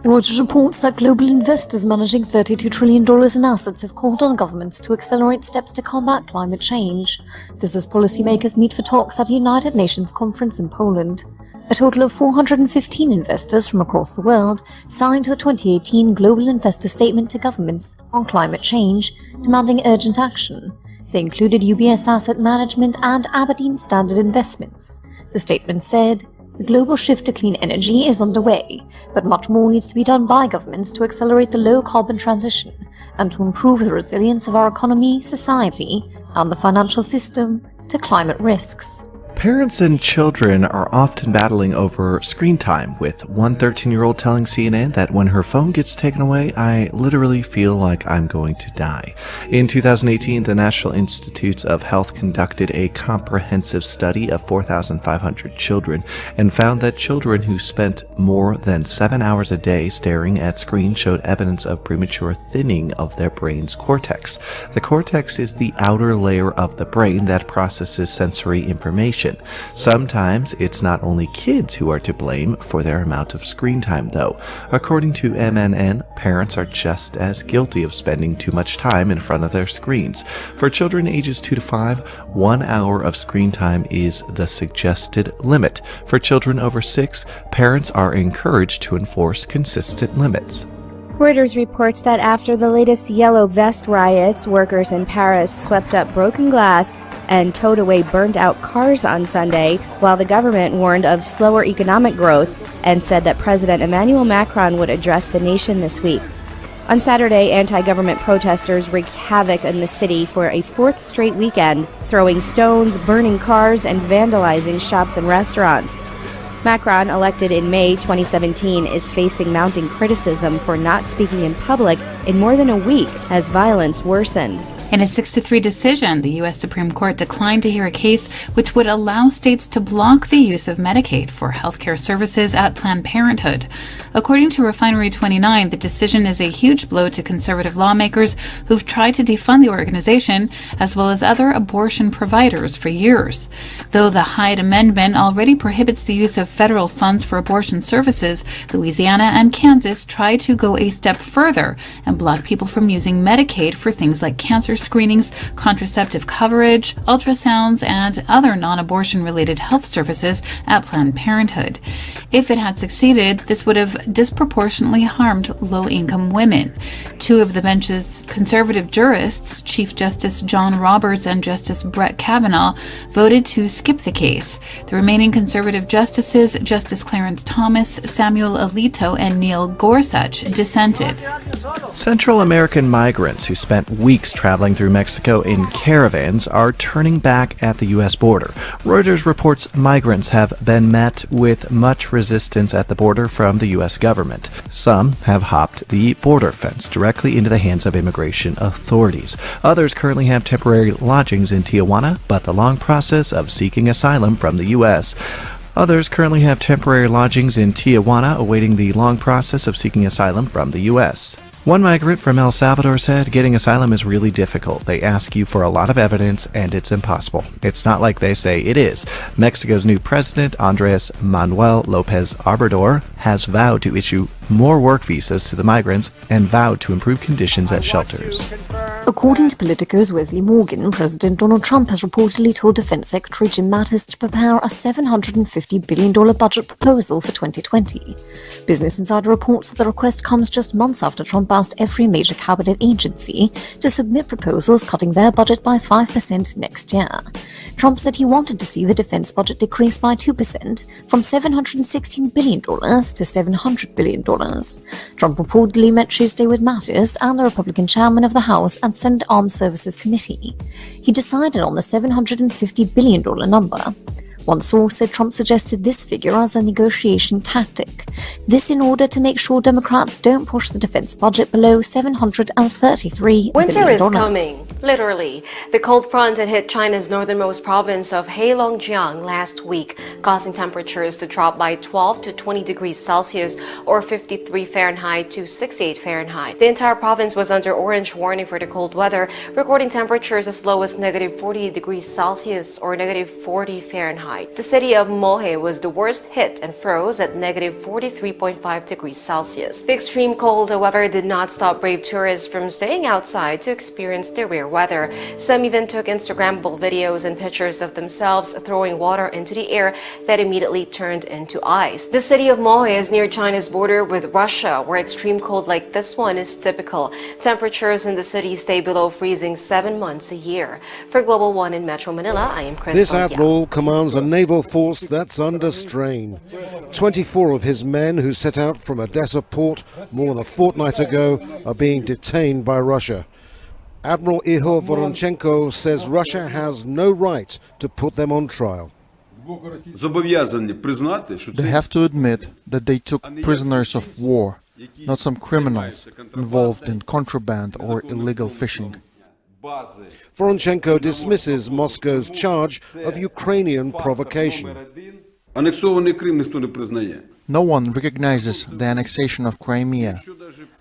Reuters reports that global investors managing $32 trillion in assets have called on governments to accelerate steps to combat climate change. This as policymakers meet for talks at a United Nations conference in Poland. A total of 415 investors from across the world signed the 2018 Global Investor Statement to governments on climate change, demanding urgent action. They included UBS Asset Management and Aberdeen Standard Investments. The statement said, "The global shift to clean energy is underway, but much more needs to be done by governments to accelerate the low-carbon transition and to improve the resilience of our economy, society, and the financial system to climate risks." Parents and children are often battling over screen time, with one 13-year-old telling CNN that when her phone gets taken away, "I literally feel like I'm going to die." In 2018, the National Institutes of Health conducted a comprehensive study of 4,500 children and found that children who spent more than 7 hours a day staring at screens showed evidence of premature thinning of their brain's cortex. The cortex is the outer layer of the brain that processes sensory information. Sometimes it's not only kids who are to blame for their amount of screen time, though. According to MNN, parents are just as guilty of spending too much time in front of their screens. For children ages 2 to 5, 1 hour of screen time is the suggested limit. For children over 6, parents are encouraged to enforce consistent limits. Reuters reports that after the latest Yellow Vest riots, workers in Paris swept up broken glass and towed away burned-out cars on Sunday, while the government warned of slower economic growth and said that President Emmanuel Macron would address the nation this week. On Saturday, anti-government protesters wreaked havoc in the city for a fourth straight weekend, throwing stones, burning cars, and vandalizing shops and restaurants. Macron, elected in May 2017, is facing mounting criticism for not speaking in public in more than a week as violence worsened. In a 6-3 decision, the U.S. Supreme Court declined to hear a case which would allow states to block the use of Medicaid for healthcare services at Planned Parenthood. According to Refinery 29, the decision is a huge blow to conservative lawmakers who've tried to defund the organization, as well as other abortion providers for years. Though the Hyde Amendment already prohibits the use of federal funds for abortion services, Louisiana and Kansas try to go a step further and block people from using Medicaid for things like cancer screenings, contraceptive coverage, ultrasounds, and other non-abortion related health services at Planned Parenthood. If it had succeeded, this would have disproportionately harmed low-income women. Two of the bench's conservative jurists, Chief Justice John Roberts and Justice Brett Kavanaugh, voted to skip the case. The remaining conservative justices, Justice Clarence Thomas, Samuel Alito, and Neil Gorsuch, dissented. Central American migrants who spent weeks traveling through Mexico in caravans are turning back at the U.S. border. Reuters reports migrants have been met with much resistance at the border from the U.S. government. Some have hopped the border fence directly into the hands of immigration authorities. Others currently have temporary lodgings in Tijuana, but the long process of seeking asylum from the U.S. Others currently have temporary lodgings in Tijuana, awaiting the long process of seeking asylum from the U.S. One migrant from El Salvador said, "Getting asylum is really difficult. They ask you for a lot of evidence, and it's impossible. It's not like they say it is." Mexico's new president, Andres Manuel Lopez Obrador, has vowed to issue more work visas to the migrants and vowed to improve conditions at shelters. According to Politico's Wesley Morgan, President Donald Trump has reportedly told Defense Secretary Jim Mattis to prepare a $750 billion budget proposal for 2020. Business Insider reports that the request comes just months after Trump asked every major cabinet agency to submit proposals cutting their budget by 5% next year. Trump said he wanted to see the defense budget decrease by 2%, from $716 billion to $700 billion. Trump reportedly met Tuesday with Mattis and the Republican chairman of the House and Senate Armed Services Committee. He decided on the $750 billion number. One source said Trump suggested this figure as a negotiation tactic. This in order to make sure Democrats don't push the defense budget below $733 billion. Winter is coming, literally. The cold front had hit China's northernmost province of Heilongjiang last week, causing temperatures to drop by 12 to 20 degrees Celsius or 53 Fahrenheit to 68 Fahrenheit. The entire province was under orange warning for the cold weather, recording temperatures as low as -40 degrees Celsius or -40 Fahrenheit. Fahrenheit. The city of Mohe was the worst hit and froze at negative 43.5 degrees Celsius. The extreme cold, however, did not stop brave tourists from staying outside to experience the rare weather. Some even took Instagrammable videos and pictures of themselves throwing water into the air that immediately turned into ice. The city of Mohe is near China's border with Russia, where extreme cold like this one is typical. Temperatures in the city stay below freezing 7 months a year. For Global One in Metro Manila, I am Chris. This admiral commands a naval force that's under strain. 24 of his men who set out from Odessa port more than a fortnight ago are being detained by Russia. Admiral Ihor Voronchenko says Russia has no right to put them on trial. They have to admit that they took prisoners of war, not some criminals involved in contraband or illegal fishing. Voronchenko dismisses Moscow's charge of Ukrainian provocation. No one recognizes the annexation of Crimea,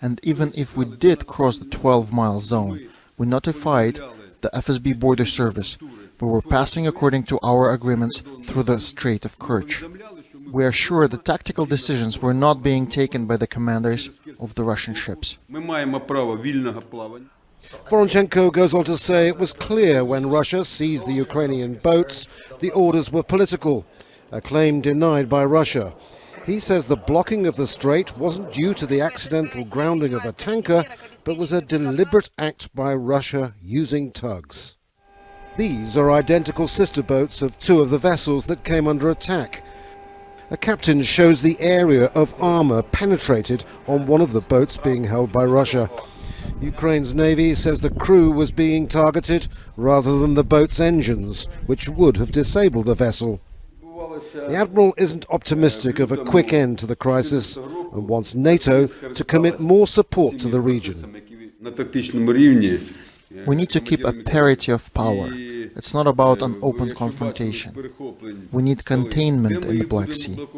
and even if we did cross the 12-mile zone, we notified the FSB border service. We were passing according to our agreements through the Strait of Kerch. We are sure the tactical decisions were not being taken by the commanders of the Russian ships. Voronchenko goes on to say it was clear when Russia seized the Ukrainian boats, the orders were political, a claim denied by Russia. He says the blocking of the strait wasn't due to the accidental grounding of a tanker, but was a deliberate act by Russia using tugs. These are identical sister boats of two of the vessels that came under attack. A captain shows the area of armor penetrated on one of the boats being held by Russia. Ukraine's Navy says the crew was being targeted rather than the boat's engines, which would have disabled the vessel. The Admiral isn't optimistic of a quick end to the crisis and wants NATO to commit more support to the region. We need to keep a parity of power. It's not about an open confrontation. We need containment in the Black Sea.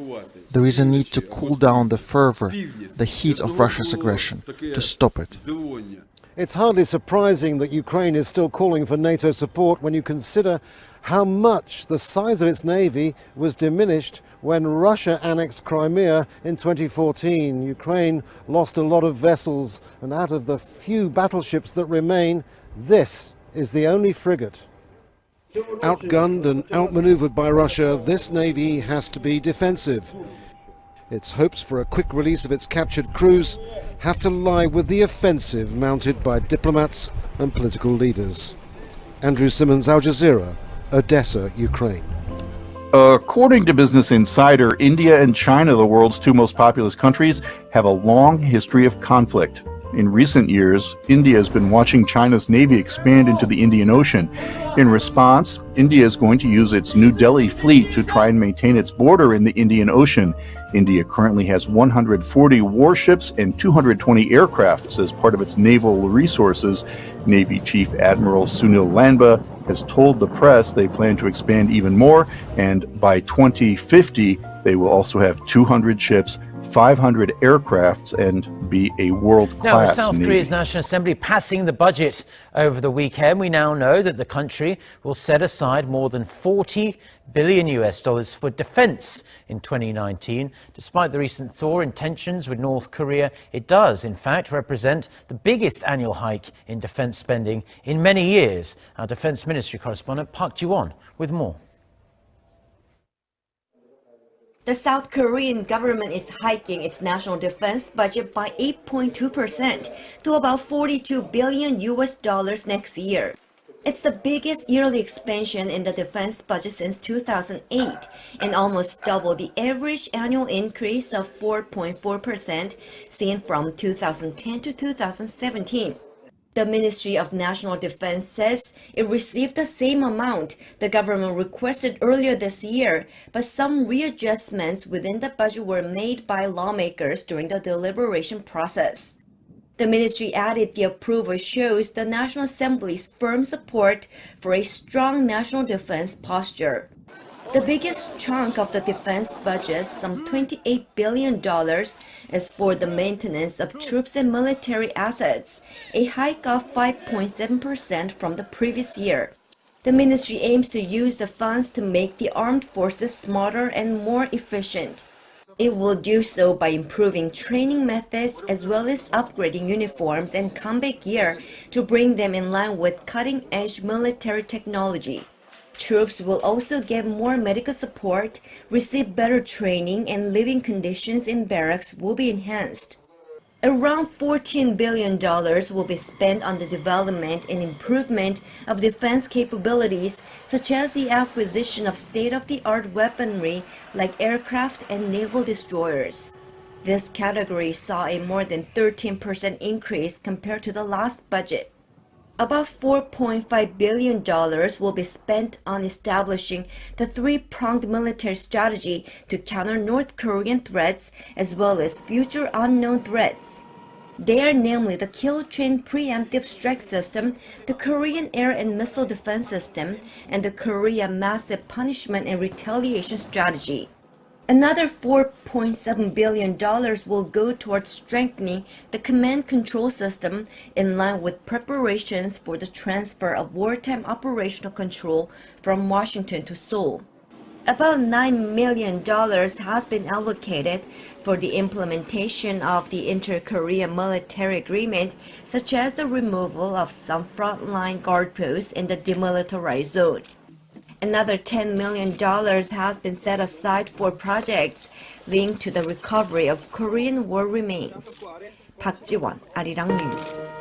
There is a need to cool down the fervor, the heat of Russia's aggression, to stop it. It's hardly surprising that Ukraine is still calling for NATO support when you consider how much the size of its navy was diminished when Russia annexed Crimea in 2014. Ukraine lost a lot of vessels, and out of the few battleships that remain, this is the only frigate. Outgunned and outmaneuvered by Russia, this navy has to be defensive. Its hopes for a quick release of its captured crews have to lie with the offensive mounted by diplomats and political leaders. Andrew Simmons, Al Jazeera, Odessa, Ukraine. According to Business Insider, India and China, the world's two most populous countries, have a long history of conflict. In recent years, India has been watching China's navy expand into the Indian Ocean. In response, India is going to use its New Delhi fleet to try and maintain its border in the Indian Ocean. India currently has 140 warships and 220 aircrafts as part of its naval resources. Navy Chief Admiral Sunil Lanba has told the press they plan to expand even more, and by 2050, they will also have 200 ships, 500 aircrafts, and be a world-class Now, South Navy. Korea's National Assembly passing the budget over the weekend. We now know that the country will set aside more than $40 billion for defense in 2019. Despite the recent thaw in tensions with North Korea, it does, in fact, represent the biggest annual hike in defense spending in many years. Our Defense Ministry correspondent Park Ji-won with more. The South Korean government is hiking its national defense budget by 8.2% to about $42 billion next year. It's the biggest yearly expansion in the defense budget since 2008 and almost double the average annual increase of 4.4% seen from 2010 to 2017. The Ministry of National Defense says it received the same amount the government requested earlier this year, but some readjustments within the budget were made by lawmakers during the deliberation process. The ministry added the approval shows the National Assembly's firm support for a strong national defense posture. The biggest chunk of the defense budget, some $28 billion, is for the maintenance of troops and military assets, a hike of 5.7% from the previous year. The ministry aims to use the funds to make the armed forces smarter and more efficient. It will do so by improving training methods as well as upgrading uniforms and combat gear to bring them in line with cutting-edge military technology. Troops will also get more medical support, receive better training, and living conditions in barracks will be enhanced. Around $14 billion will be spent on the development and improvement of defense capabilities, such as the acquisition of state-of-the-art weaponry like aircraft and naval destroyers. This category saw a more than 13% increase compared to the last budget. About $4.5 billion will be spent on establishing the three-pronged military strategy to counter North Korean threats as well as future unknown threats. They are namely the Kill Chain Preemptive Strike System, the Korean Air and Missile Defense System, and the Korea Massive Punishment and Retaliation Strategy. Another $4.7 billion will go towards strengthening the command control system in line with preparations for the transfer of wartime operational control from Washington to Seoul. About $9 million has been allocated for the implementation of the Inter-Korea military agreement, such as the removal of some frontline guard posts in the demilitarized zone. Another $10 million has been set aside for projects linked to the recovery of Korean war remains. Park Ji-won, Arirang News.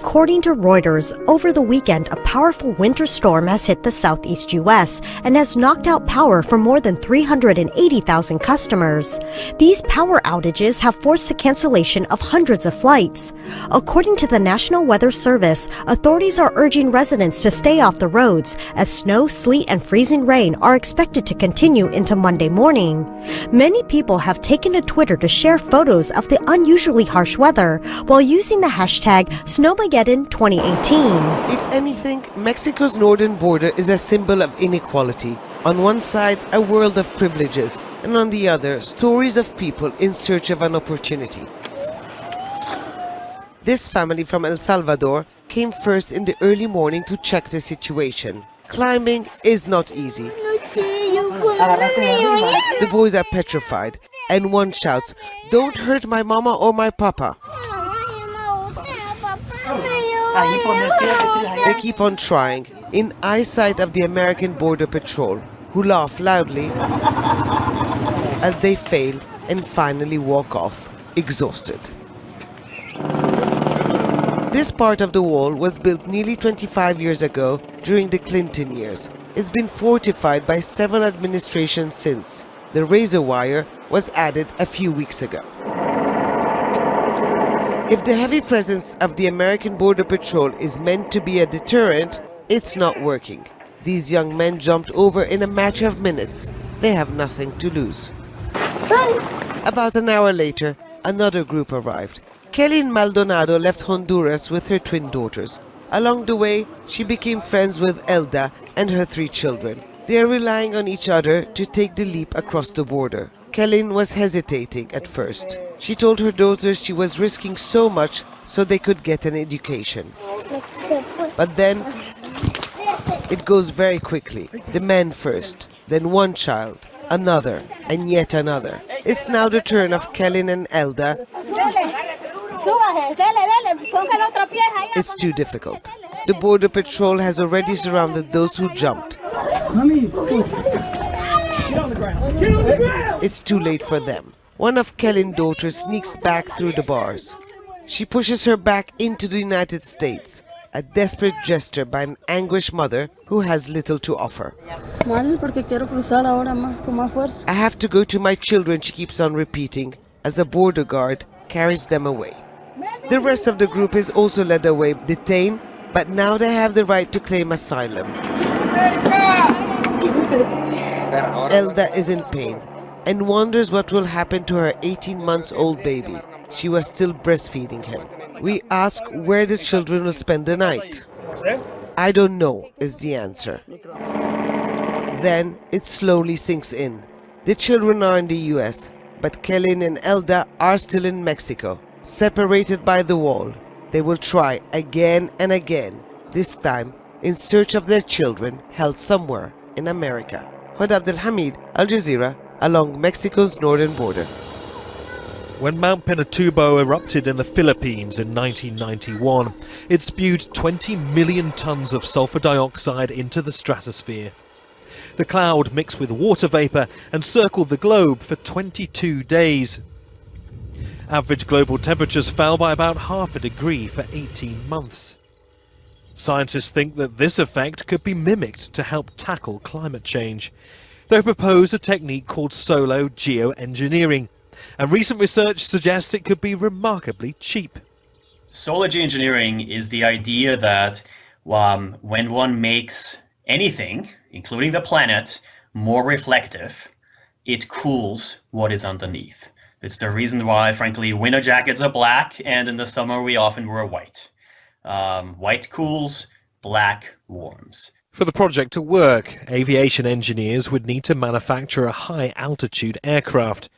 According to Reuters, over the weekend, a powerful winter storm has hit the southeast U.S. and has knocked out power for more than 380,000 customers. These power outages have forced the cancellation of hundreds of flights. According to the National Weather Service, authorities are urging residents to stay off the roads as snow, sleet, and freezing rain are expected to continue into Monday morning. Many people have taken to Twitter to share photos of the unusually harsh weather while using the hashtag Snowmageddon 2018. If anything, Mexico's northern border is a symbol of inequality. On one side, a world of privileges, and on the other, stories of people in search of an opportunity. This family from El Salvador came first in the early morning to check the situation. Climbing is not easy. The boys are petrified, and one shouts, "Don't hurt my mama or my papa." They keep on trying, in eyesight of the American Border Patrol, who laugh loudly as they fail and finally walk off, exhausted. This part of the wall was built nearly 25 years ago during the Clinton years. It's been fortified by several administrations since. The razor wire was added a few weeks ago. If the heavy presence of the American Border Patrol is meant to be a deterrent, it's not working. These young men jumped over in a matter of minutes. They have nothing to lose. About an hour later, another group arrived. Kelly Maldonado left Honduras with her twin daughters. Along the way, she became friends with Elda and her 3 children. They are relying on each other to take the leap across the border. Kellyn was hesitating at first. She told her daughters she was risking so much so they could get an education. But then, it goes very quickly. The men first, then one child, another, and yet another. It's now the turn of Kellyn and Elda. It's too difficult. The Border Patrol has already surrounded those who jumped. It's too late for them. One of Kellyn's daughters sneaks back through the bars. She pushes her back into the United States, a desperate gesture by an anguished mother who has little to offer. I have to go to my children, she keeps on repeating, as a border guard carries them away. The rest of the group is also led away, detained, but now they have the right to claim asylum. Elda is in pain and wonders what will happen to her 18-month-old baby. She was still breastfeeding him. We ask where the children will spend the night. I don't know, is the answer. Then it slowly sinks in. The children are in the US, but Kellyn and Elda are still in Mexico, separated by the wall. They will try again and again, this time in search of their children held somewhere in America. Hud Abdel Hamid, Al Jazeera, along Mexico's northern border. When Mount Pinatubo erupted in the Philippines in 1991, it spewed 20 million tons of sulfur dioxide into the stratosphere. The cloud mixed with water vapor and circled the globe for 22 days. Average global temperatures fell by about half a degree for 18 months. Scientists think that this effect could be mimicked to help tackle climate change. They propose a technique called solar geoengineering, and recent research suggests it could be remarkably cheap. Solar geoengineering is the idea that when one makes anything, including the planet, more reflective, it cools what is underneath. It's the reason why, frankly, winter jackets are black, and in the summer we often wear white. White cools, black warms. For the project to work, aviation engineers would need to manufacture a high-altitude aircraft.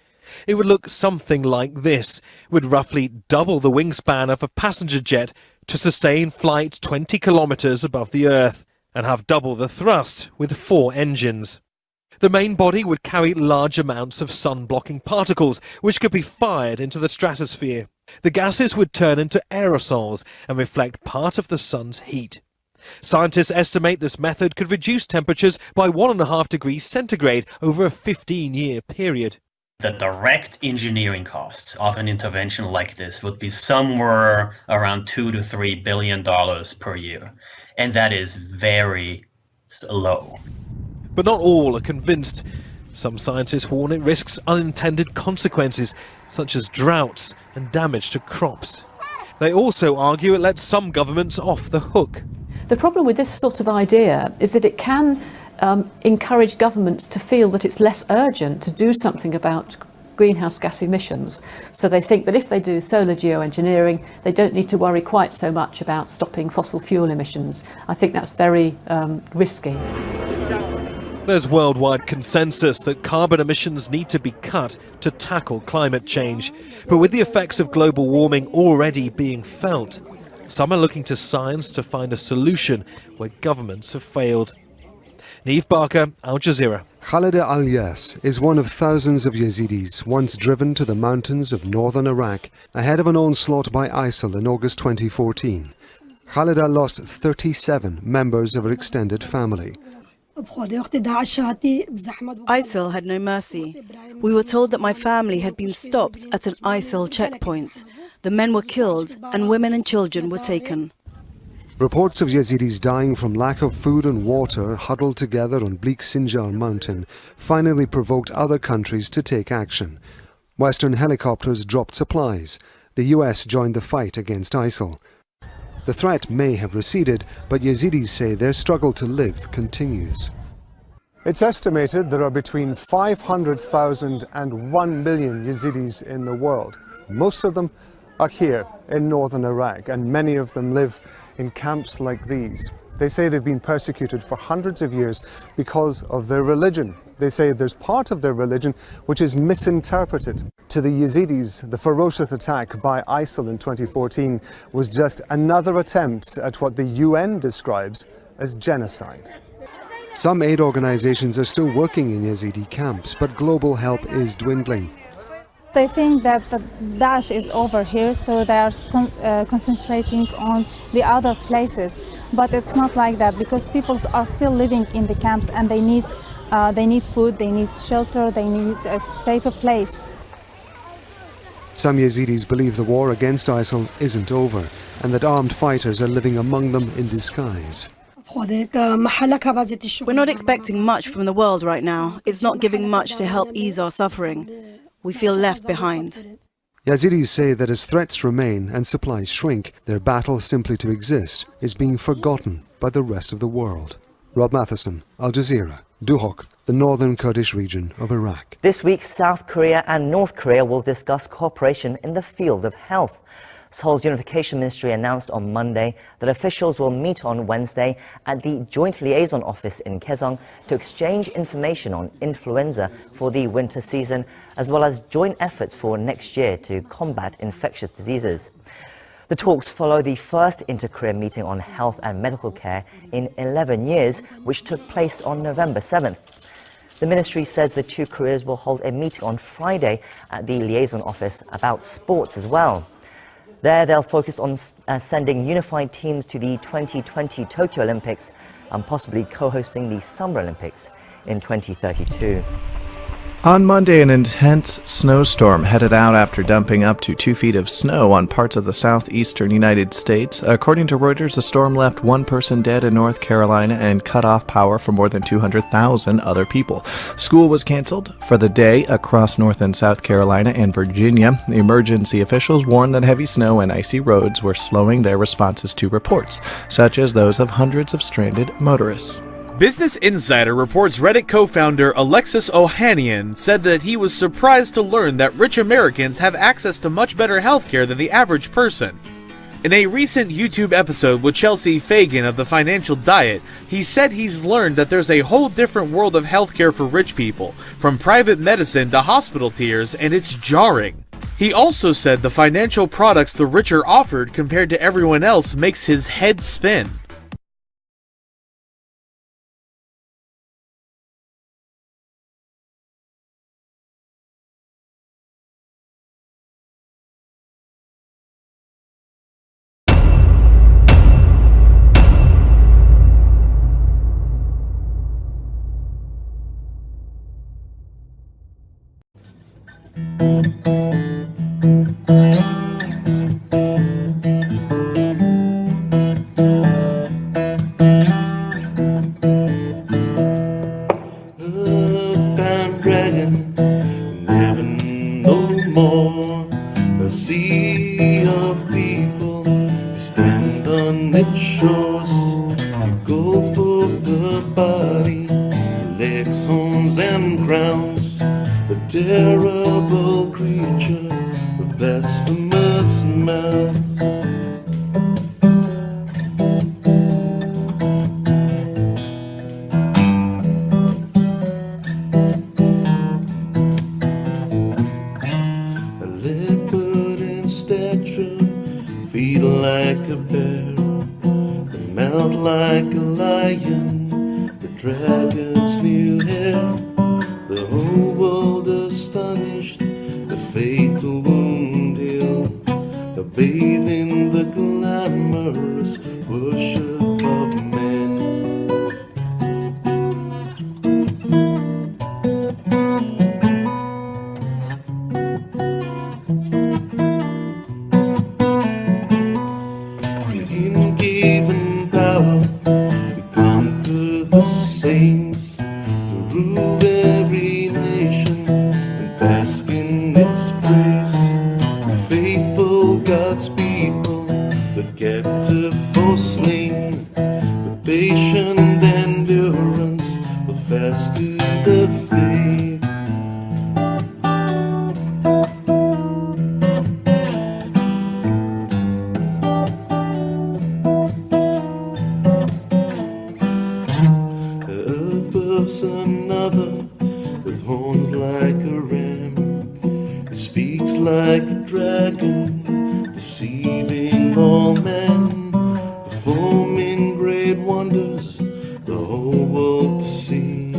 It would look something like this, with roughly double the wingspan of a passenger jet to sustain flight 20 kilometers above the Earth, and have double the thrust with 4 engines. The main body would carry large amounts of sun-blocking particles, which could be fired into the stratosphere. The gases would turn into aerosols and reflect part of the sun's heat. Scientists estimate this method could reduce temperatures by 1.5 degrees centigrade over a 15-year period. The direct engineering costs of an intervention like this would be somewhere around $2 to $3 billion per year, and that is very low. But not all are convinced. Some scientists warn it risks unintended consequences, such as droughts and damage to crops. They also argue it lets some governments off the hook. The problem with this sort of idea is that it can encourage governments to feel that it's less urgent to do something about greenhouse gas emissions. So they think that if they do solar geoengineering, they don't need to worry quite so much about stopping fossil fuel emissions. I think that's very risky. There's worldwide consensus that carbon emissions need to be cut to tackle climate change. But with the effects of global warming already being felt, some are looking to science to find a solution where governments have failed. Neve Barker, Al Jazeera. Khalida Al-Yas is one of thousands of Yazidis once driven to the mountains of northern Iraq ahead of an onslaught by ISIL in August 2014. Khalida lost 37 members of her extended family. ISIL had no mercy. We were told that my family had been stopped at an ISIL checkpoint. The men were killed and women and children were taken. Reports of Yazidis dying from lack of food and water huddled together on bleak Sinjar mountain finally provoked other countries to take action. Western helicopters dropped supplies. The US joined the fight against ISIL. The threat may have receded, but Yazidis say their struggle to live continues. It's estimated there are between 500,000 and 1 million Yazidis in the world. Most of them are here in northern Iraq, and many of them live in camps like these. They say they've been persecuted for hundreds of years because of their religion. They say there's part of their religion which is misinterpreted. To the Yazidis, the ferocious attack by ISIL in 2014 was just another attempt at what the UN describes as genocide. Some aid organizations are still working in Yazidi camps, but global help is dwindling. They think that the Daesh is over here, so they are concentrating on the other places. But it's not like that, because people are still living in the camps and they need food, they need shelter, they need a safer place. Some Yazidis believe the war against ISIL isn't over and that armed fighters are living among them in disguise. We're not expecting much from the world right now. It's not giving much to help ease our suffering. We feel left behind. Yazidis say that as threats remain and supplies shrink, their battle simply to exist is being forgotten by the rest of the world. Rob Matheson, Al Jazeera, Duhok, the northern Kurdish region of Iraq. This week, South Korea and North Korea will discuss cooperation in the field of health. Seoul's Unification Ministry announced on Monday that officials will meet on Wednesday at the Joint Liaison Office in Kaesong to exchange information on influenza for the winter season, as well as joint efforts for next year to combat infectious diseases. The talks follow the first inter-Korea meeting on health and medical care in 11 years, which took place on November 7th. The ministry says the two Koreas will hold a meeting on Friday at the liaison office about sports as well. There, they'll focus on sending unified teams to the 2020 Tokyo Olympics and possibly co-hosting the Summer Olympics in 2032. On Monday, an intense snowstorm headed out after dumping up to 2 feet of snow on parts of the southeastern United States. According to Reuters, the storm left one person dead in North Carolina and cut off power for more than 200,000 other people. School was canceled for the day across North and South Carolina and Virginia. Emergency officials warned that heavy snow and icy roads were slowing their responses to reports, such as those of hundreds of stranded motorists. Business Insider reports Reddit co-founder Alexis Ohanian said that he was surprised to learn that rich Americans have access to much better healthcare than the average person. In a recent YouTube episode with Chelsea Fagan of the Financial Diet, he said he's learned that there's a whole different world of healthcare for rich people, from private medicine to hospital tiers, and it's jarring. He also said the financial products the rich are offered compared to everyone else makes his head spin. Earthbound dragon, never no more. A sea of people stand on its shores. You go for the body, legs, horns, and crowns. A terrible creature with blasphemous mouth. A leopard in stature, feet like a bear, a mouth like a lion, the dragon's new hair. The whole world astonished, the fatal wound healed, a bathe in the glamorous worship of men. To him given power to conquer the saints, to rule every nation and bask in its praise. The faithful God's people, the captive for slain, with patient endurance, will fast to the faith. The earth births another with horns like a ram. It speaks like a dragon, deceiving all men, performing great wonders, the whole world to see.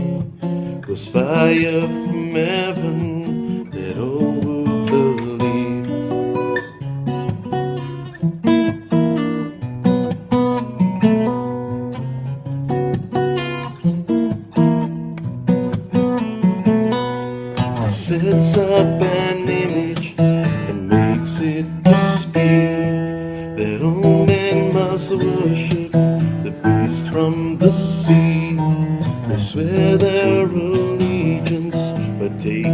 Goes fire from heaven that all would believe. Sets up an image and makes it to speak that all men must worship the beast from the sea. They swear their allegiance by taking